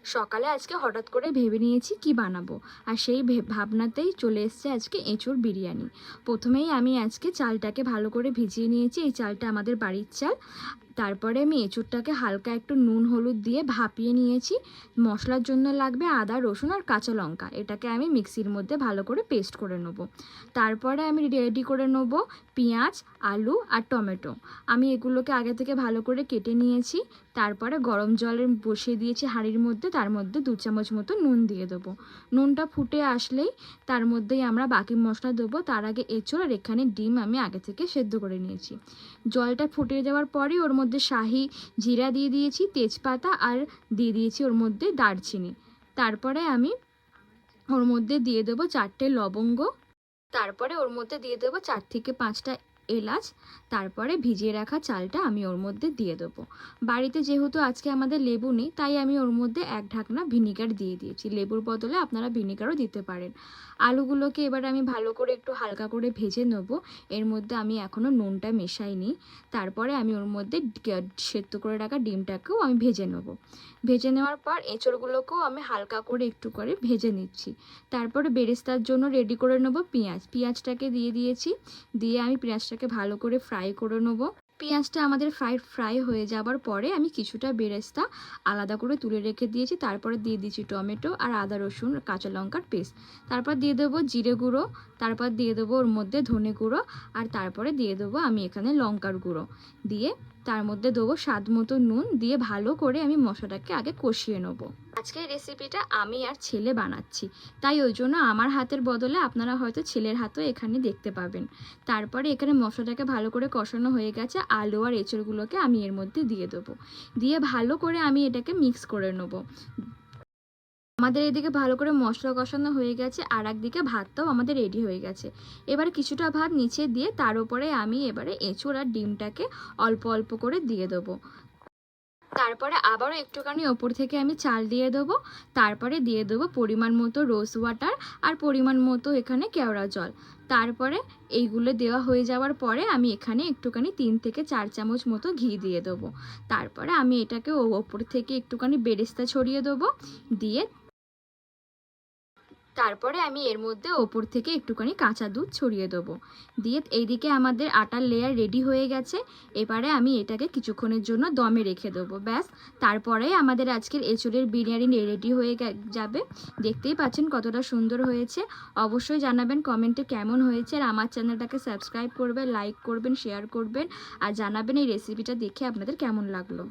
সকালে আজকে হঠাৎ করে ভেবে নিয়েছি কি বানাবো, আর সেই ভাবনাতেই চলে এসছে আজকে এঁচোড় বিরিয়ানি। প্রথমেই আমি আজকে চালটাকে ভালো করে ভিজিয়ে নিয়েছি। এই চালটা আমাদের বাড়ির চাল। তারপরে আমি এঁচোড়টাকে হালকা একটু নুন হলুদ দিয়ে ভাপিয়ে নিয়েছি। মশলার জন্য লাগবে আদা রসুন আর কাঁচা লঙ্কা। এটাকে আমি মিক্সির মধ্যে ভালো করে পেস্ট করে নেব। তারপরে আমি রেডি করে নেব পেঁয়াজ, আলু আর টমেটো। আমি এগুলোকে আগে থেকে ভালো করে কেটে নিয়েছি। তারপরে গরম জলে বসিয়ে দিয়েছি হাঁড়ির মধ্যে, তার মধ্যে 2 চামচ মতো নুন দিয়ে দেবো। নুনটা ফুটে আসলেই তার মধ্যেই আমরা বাকি মশলা দেবো। তার আগে এঁচোড় আর এখানে ডিম আমি আগে থেকে সেদ্ধ করে নিয়েছি। জলটা ফুটে যাওয়ার পরে ওর মধ্যে শাহি জিরা দিয়ে দিয়েছি, তেজপাতা আর দিয়ে দিয়েছি ওর মধ্যে দারচিনি। তারপরে আমি ওর মধ্যে দিয়ে দেবো 4টে লবঙ্গ। তারপরে ওর মধ্যে দিয়ে দেবো 4 থেকে 5টা এলাচ। তারপরে ভিজিয়ে রাখা চালটা আমি ওর মধ্যে দিয়ে দেবো। বাড়িতে যেহেতু আজকে আমাদের লেবু নেই, তাই আমি ওর মধ্যে 1 ঢাকনা ভিনিগার দিয়ে দিয়েছি। লেবুর বদলে আপনারা ভিনিগারও দিতে পারেন। আলুগুলোকে এবার আমি ভালো করে একটু হালকা করে ভেজে নেব। এর মধ্যে আমি এখনও নুনটা মেশাইনি। তারপরে আমি ওর মধ্যে সেদ্ধ করে রাখা ডিমটাকেও আমি ভেজে নেব। ভেজে নেওয়ার পর এঁচড়গুলোকেও আমি হালকা করে একটু করে ভেজে নিচ্ছি। তারপরে বেরেস্তার জন্য রেডি করে নেব পেঁয়াজটাকে দিয়ে দিয়েছি। দিয়ে আমি পেঁয়াজটাকে ভালো করে ফ্রাই করে নেব। পেঁয়াজটা আমাদের ফ্রাই হয়ে যাবার পরে আমি কিছুটা বেরেস্তা আলাদা করে তুলে রেখে দিয়েছি। তারপরে দিয়ে দিয়েছি টমেটো আর আদা রসুন কাঁচা লঙ্কার পেস্ট। তারপর দিয়ে দেবো জিরে গুঁড়ো। তারপর দিয়ে দেবো ওর মধ্যে ধনে গুঁড়ো। আর তারপরে দিয়ে দেবো আমি এখানে লঙ্কার গুঁড়ো। দিয়ে তার মধ্যে দেবো স্বাদ মতো নুন। দিয়ে ভালো করে আমি মশলাটাকে আগে কষিয়ে নেবো। আজকের রেসিপিটা আমি আর ছেলে বানাচ্ছি, তাই ওই জন্য আমার হাতের বদলে আপনারা হয়তো ছেলের হাতও এখানে দেখতে পাবেন। তারপরে এখানে মশলাটাকে ভালো করে কষানো হয়ে গেছে। আলু আর এঁচড়গুলোকে আমি এর মধ্যে দিয়ে দেবো। দিয়ে ভালো করে আমি এটাকে মিক্স করে নেবো। আমাদের এদিকে ভালো করে মশলা কষানো হয়ে গেছে, আর একদিকে ভাতটাও আমাদের রেডি হয়ে গেছে। এবার কিছুটা ভাত নিচে দিয়ে তার উপরে আমি এবারে এঁচড় আর ডিমটাকে অল্প অল্প করে দিয়ে দেবো। তারপরে আবারও একটুখানি ওপর থেকে আমি চাল দিয়ে দেবো। তারপরে দিয়ে দেবো পরিমাণ মতো রোজ ওয়াটার আর পরিমাণ মতো এখানে কেওড়া জল। তারপরে এইগুলো দেওয়া হয়ে যাওয়ার পরে আমি এখানে একটুখানি 3 থেকে 4 চামচ মতো ঘি দিয়ে দেবো। তারপরে আমি এটাকে ওপর থেকে একটুখানি বেরেস্তা ছড়িয়ে দেবো। দিয়ে তারপরে আমি এর মধ্যে ওপর থেকে একটুখানি কাঁচা দুধ ছড়িয়ে দেবো। দিয়ে এইদিকে আমাদের আটার লেয়ার রেডি হয়ে গেছে। এবারে আমি এটাকে কিছুক্ষণের জন্য দমে রেখে দেবো। ব্যাস, তারপরে আমাদের আজকের এঁচড়ের বিরিয়ানি রেডি হয়ে যাবে। দেখতেই পাচ্ছেন কতটা সুন্দর হয়েছে। অবশ্যই জানাবেন কমেন্টে কেমন হয়েছে। আর আমার চ্যানেলটাকে সাবস্ক্রাইব করবেন, লাইক করবেন, শেয়ার করবেন, আর জানাবেন এই রেসিপিটা দেখে আপনাদের কেমন লাগলো।